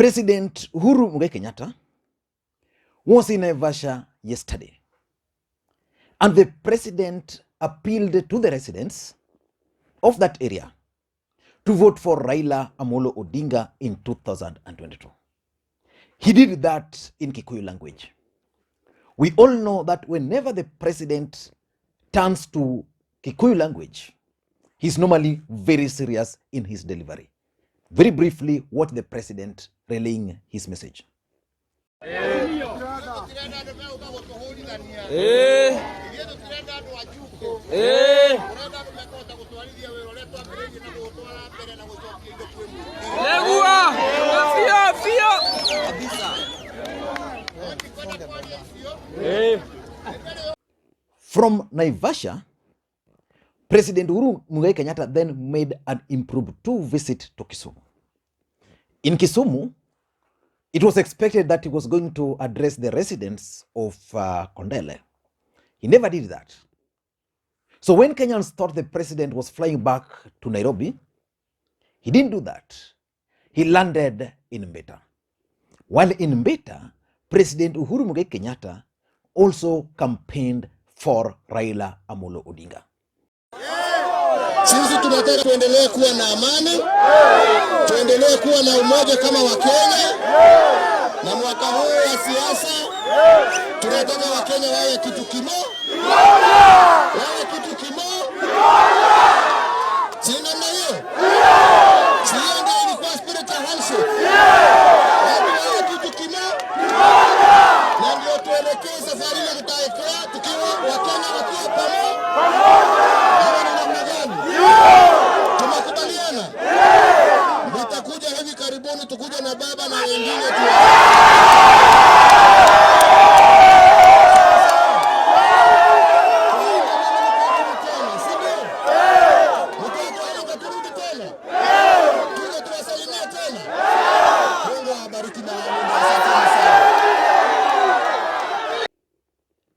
President Uhuru Kenyatta was in Naivasha yesterday, and the president appealed to the residents of that area to vote for Raila Odinga in 2022. He did that in Kikuyu language. We all know that whenever the president turns to Kikuyu language, he's normally very serious in his delivery. Very briefly, what the president relaying his message. From Naivasha, President Uhuru Kenyatta then made an impromptu visit to Kisumu. In Kisumu, it was expected that he was going to address the residents of Kondele. He never did that. So when Kenyans thought the president was flying back to Nairobi, he didn't do that. He landed in Mbita. While in Mbita, President Uhuru Kenyatta also campaigned for Raila Odinga. Sisi tunataka tuendelee kuwa na amani, tuendelee kuwa na umoja kama Wakenya, na mwaka huu wa siasa tunataka Wakenya wawe kitu kimoja, wawe kitu kimoja. Sina na hiyo. Sio ndio ilikuwa spirit ya handshake. Wawe kitu kimoja. Na ndio tuelekee safari ile tutaekea tukiwa Wakenya wakiwa pamoja. Tumekubaliana. Nitakuja hivi karibuni, tukuja na baba na wengine tu.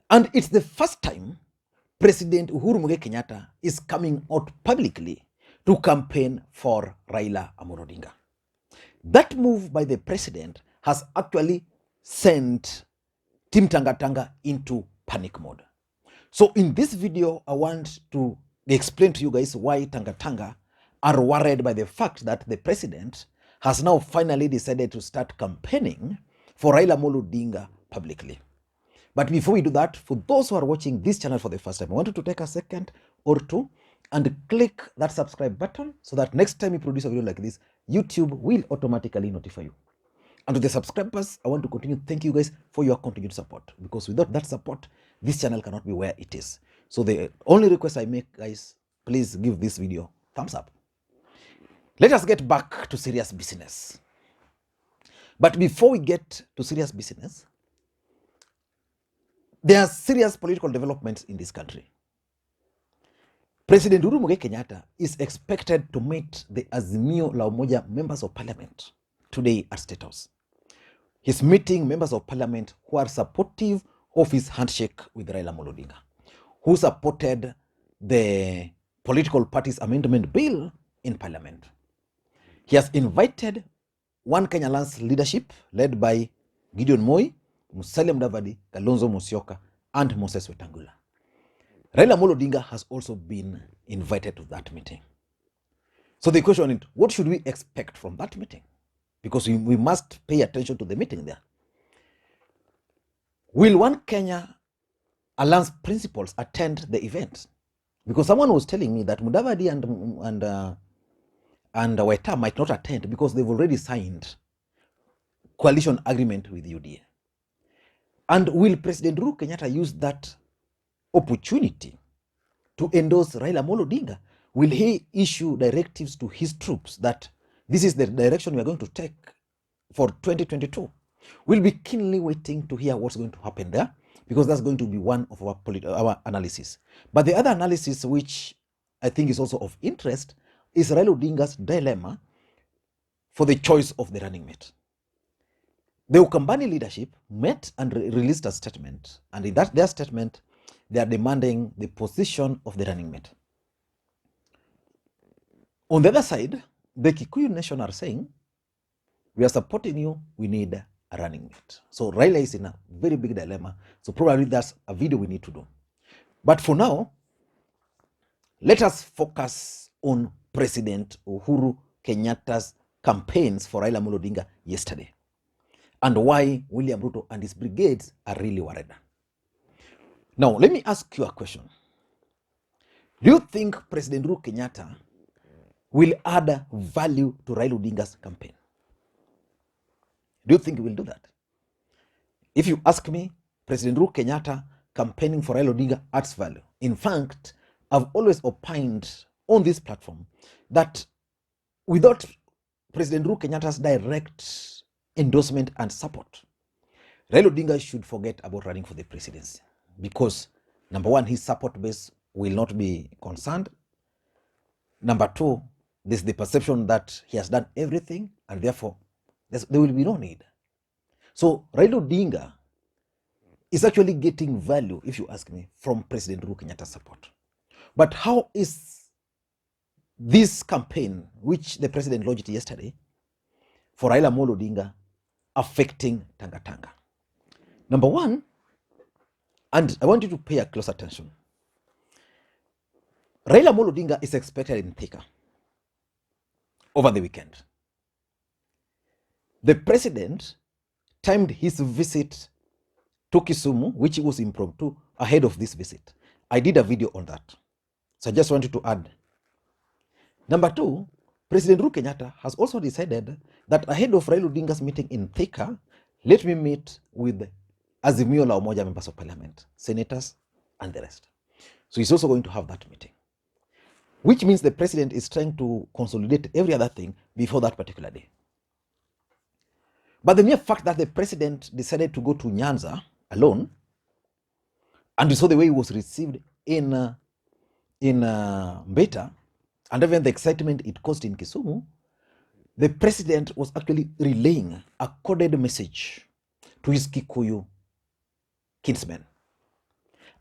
And it's the first time President Uhuru Kenyatta is coming out publicly to campaign for Raila Odinga. That move by the president has actually sent Team Tanga into panic mode. So in this video, I want to explain to you guys why Tanga are worried by the fact that the president has now finally decided to start campaigning for Raila Odinga publicly. But before we do that, for those who are watching this channel for the first time, I want you to take a second or two and click that subscribe button so that next time we produce a video like this, YouTube will automatically notify you. And to the subscribers, I want to continue thank you guys for your continued support, because without that support, this channel cannot be where it is. So the only request I make, guys, please give this video thumbs up. Let us get back to serious business. But before we get to serious business, there are serious political developments in this country. President Uhuru Kenyatta is expected to meet the Azimio la Umoja members of parliament today at State House. He's meeting members of parliament who are supportive of his handshake with Raila Odinga, who supported the political parties amendment bill in parliament. He has invited One Kenya Alliance leadership led by Gideon Moi, Musalia Mudavadi, Kalonzo Musyoka, and Moses Wetangula. Raila Odinga has also been invited to that meeting. So the question is, what should we expect from that meeting? Because we must pay attention to the meeting there. Will One Kenya Alliance principals attend the event? Because someone was telling me that Mudavadi and Weta might not attend because they've already signed coalition agreement with UDA. And will President Uhuru Kenyatta use that opportunity to endorse Raila Odinga? Will he issue directives to his troops that this is the direction we are going to take for 2022? We'll be keenly waiting to hear what's going to happen there, because that's going to be one of our analysis. But the other analysis, which I think is also of interest, is Raila Odinga's dilemma for the choice of the running mate. The Ukambani leadership met and released a statement, and in their statement, they are demanding the position of the running mate. On the other side, the Kikuyu Nation are saying We are supporting you. We need a running mate. So Raila is in a very big dilemma. So probably that's a video we need to do. But for now, let us focus on President Uhuru Kenyatta's campaigns for Raila Odinga yesterday and why William Ruto and his brigades are really worried. Now, let me ask you a question. Do you think President Uhuru Kenyatta will add value to Raila Odinga's campaign? Do you think he will do that? If you ask me, President Uhuru Kenyatta campaigning for Raila Odinga adds value. In fact, I've always opined on this platform that without President Uhuru Kenyatta's direct endorsement and support, Raila Odinga should forget about running for the presidency because, number one, his support base will not be concerned. Number two, there's the perception that he has done everything and therefore there will be no need. So Raila Odinga is actually getting value, if you ask me, from President Uhuru Kenyatta's support. But how is this campaign, which the president launched yesterday, for Raila Odinga affecting Tanga Tanga? Number one, and I want you to pay a close attention, Raila Odinga is expected in Thika over the weekend. The president timed his visit to Kisumu, which was impromptu, ahead of this visit. I did a video on that. So I just wanted to add. Number two, President Uhuru Kenyatta has also decided that ahead of Raila Odinga's meeting in Thika, let me meet with Azimio la Umoja members of parliament, senators, and the rest. So he's also going to have that meeting, which means the president is trying to consolidate every other thing before that particular day. But the mere fact that the president decided to go to Nyanza alone, and you saw the way he was received in Mbita, and even the excitement it caused in Kisumu, the president was actually relaying a coded message to his Kikuyu kinsmen.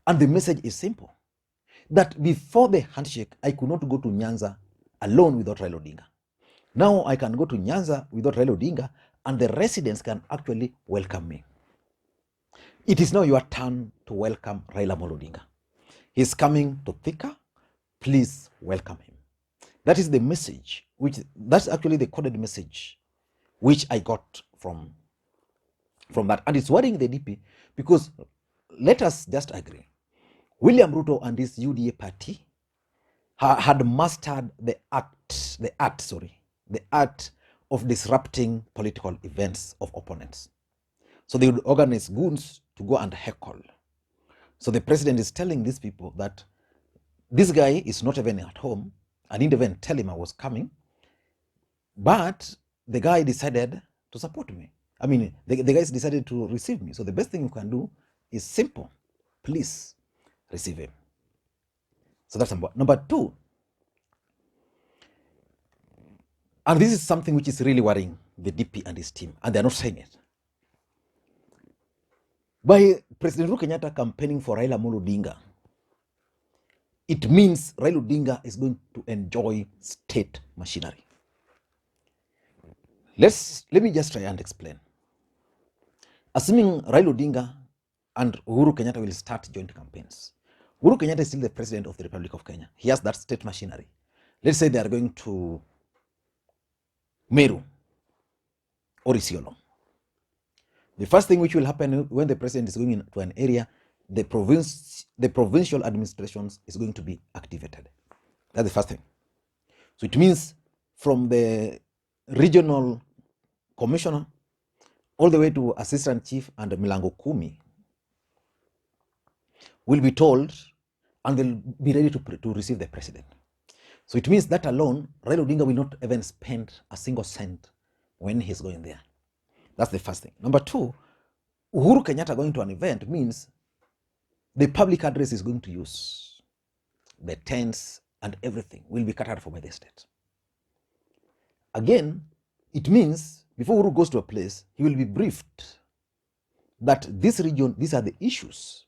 And the message is simple, that before the handshake, I could not go to Nyanza alone without Raila Odinga. Now I can go to Nyanza without Raila Odinga, and the residents can actually welcome me. It is now your turn to welcome Raila Odinga. He's coming to Thika. Please welcome him. That is the message, that's actually the coded message which I got from that. And it's worrying the DP because let us just agree, William Ruto and his UDA party had mastered the art of disrupting political events of opponents. So they would organize goons to go and heckle. So the president is telling these people that this guy is not even at home. I didn't even tell him I was coming. But the guy decided to support me. I mean, the guys decided to receive me. So the best thing you can do is simple. Please receive him. So that's number two. And this is something which is really worrying the DP and his team, and they're not saying it. By President Uhuru Kenyatta campaigning for Raila Odinga, it means Raila Odinga is going to enjoy state machinery. Let me just try and explain. Assuming Raila Odinga and Uhuru Kenyatta will start joint campaigns, Uhuru Kenyatta is still the president of the Republic of Kenya. He has that state machinery. Let's say they are going to Meru or Isiolo. The first thing which will happen when the president is going into an area, the provincial administrations is going to be activated. That's the first thing. So it means from the regional commissioner all the way to assistant chief and Milango Kumi will be told and they'll be ready to receive the president. So it means that alone, Raila Odinga will not even spend a single cent when he's going there. That's the first thing. Number two, Uhuru Kenyatta going to an event means the public address is going to use. The tents and everything will be catered for by the state. Again, it means before Uhuru goes to a place, he will be briefed that this region, these are the issues.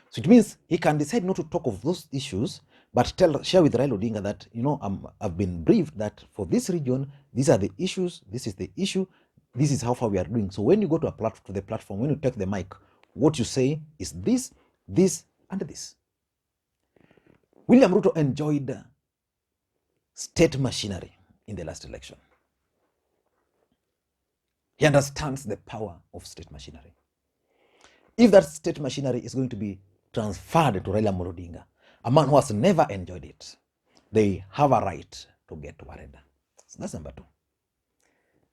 So it means he can decide not to talk of those issues, but share with Raila Odinga that, I've been briefed that for this region, these are the issues, this is the issue, this is how far we are doing. So when you go to the platform, when you take the mic, what you say is this, this, and this. William Ruto enjoyed state machinery in the last election. He understands the power of state machinery. If that state machinery is going to be transferred to Raila Odinga, a man who has never enjoyed it, they have a right to get worried. So that's number two.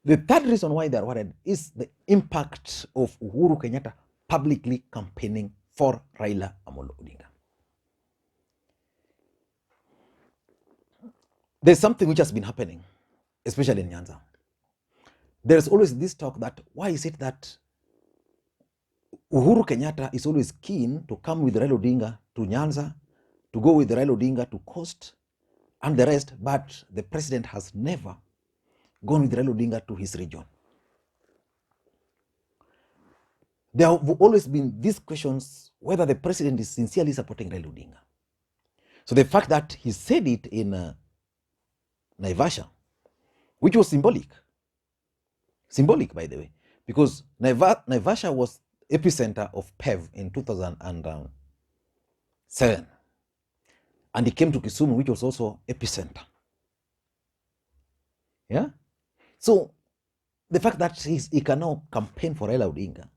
The third reason why they are worried is the impact of Uhuru Kenyatta publicly campaigning for Raila Odinga. There's something which has been happening, especially in Nyanza. There's always this talk that why is it that Uhuru Kenyatta is always keen to come with Raila Odinga to Nyanza, to go with Raila Odinga to Coast and the rest, but the president has never gone with Raila Odinga to his region. There have always been these questions whether the president is sincerely supporting Raila Odinga. So the fact that he said it in Naivasha, which was symbolic by the way, because Naivasha was epicenter of PEV in 2007, and he came to Kisumu, which was also epicenter. Yeah, so the fact that he can now campaign for Raila Odinga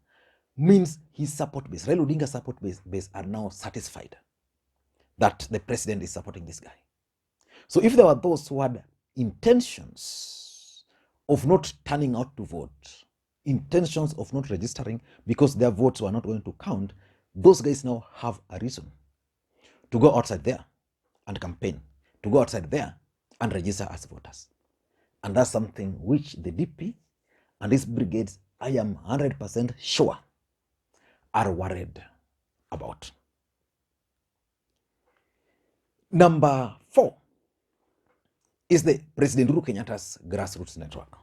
means his support base, Raila Odinga's support base are now satisfied that the president is supporting this guy. So if there were those who had intentions of not turning out to vote, intentions of not registering because their votes were not going to count, those guys now have a reason to go outside there and campaign, to go outside there and register as voters. And that's something which the DP and these brigades, I am 100% sure, are worried about. Number 4 is the President Uhuru Kenyatta's grassroots network.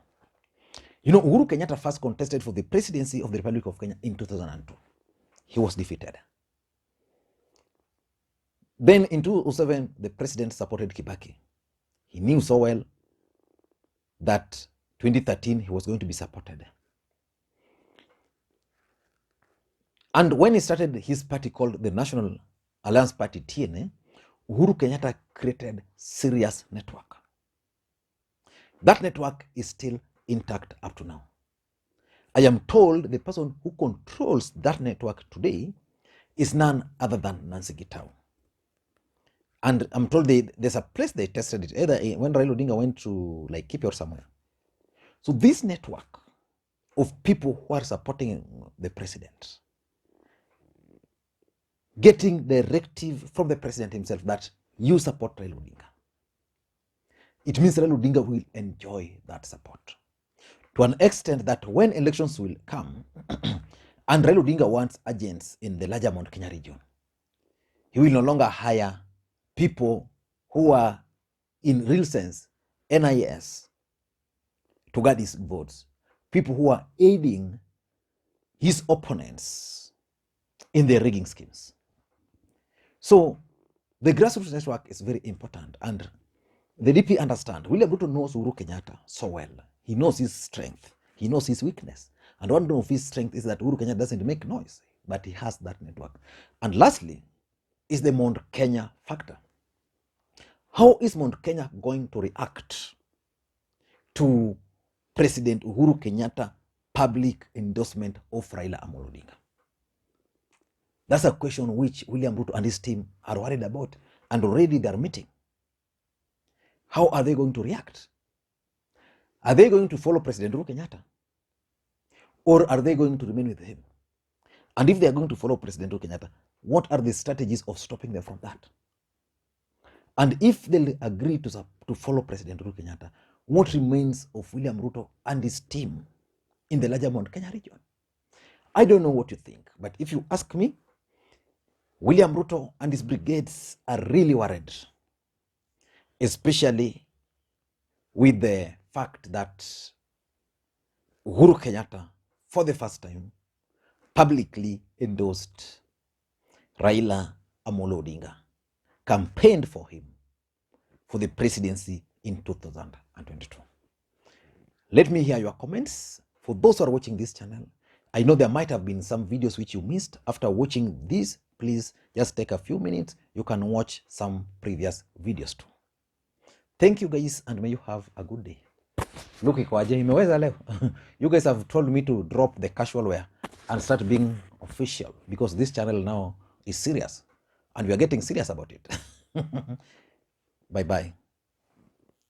You know, Uhuru Kenyatta first contested for the presidency of the Republic of Kenya in 2002. He was defeated. Then in 2007, the president supported Kibaki. He knew so well that 2013 he was going to be supported. And when he started his party called the National Alliance Party, TNA, Uhuru Kenyatta created serious network. That network is still intact up to now. I am told the person who controls that network today is none other than Nancy Gitau. And I'm told there's a place they tested it, either when Raila Odinga went to like Kipi or somewhere. So this network of people who are supporting the president, getting directive from the president himself that you support Raila Odinga, it means Raila Odinga will enjoy that support to an extent that when elections will come and Raila Odinga wants agents in the larger Mount Kenya region, he will no longer hire people who are in real sense NIS to guard his votes, people who are aiding his opponents in their rigging schemes. So the grassroots network is very important, and the DP understand. William Ruto knows Uhuru Kenyatta so well. He knows his strength. He knows his weakness. And one of his strength is that Uhuru Kenyatta doesn't make noise, but he has that network. And lastly is the Mount Kenya factor. How is Mount Kenya going to react to President Uhuru Kenyatta public endorsement of Raila Amolo Odinga? That's a question which William Ruto and his team are worried about, and already they are meeting. How are they going to react? Are they going to follow President Uhuru Kenyatta? Or are they going to remain with him? And if they are going to follow President Uhuru Kenyatta, what are the strategies of stopping them from that? And if they agree to follow President Uhuru Kenyatta, what remains of William Ruto and his team in the larger Mount Kenya region? I don't know what you think, but if you ask me, William Ruto and his brigades are really worried, especially with the fact that Uhuru Kenyatta, for the first time, publicly endorsed Raila Amolo Odinga, campaigned for him for the presidency in 2022. Let me hear your comments. For those who are watching this channel, I know there might have been some videos which you missed. After watching this, please just take a few minutes. You can watch some previous videos too. Thank you guys, and may you have a good day. Look, ikoaje imeweza leo. You guys have told me to drop the casual wear and start being official, because this channel now is serious and we are getting serious about it. Bye bye.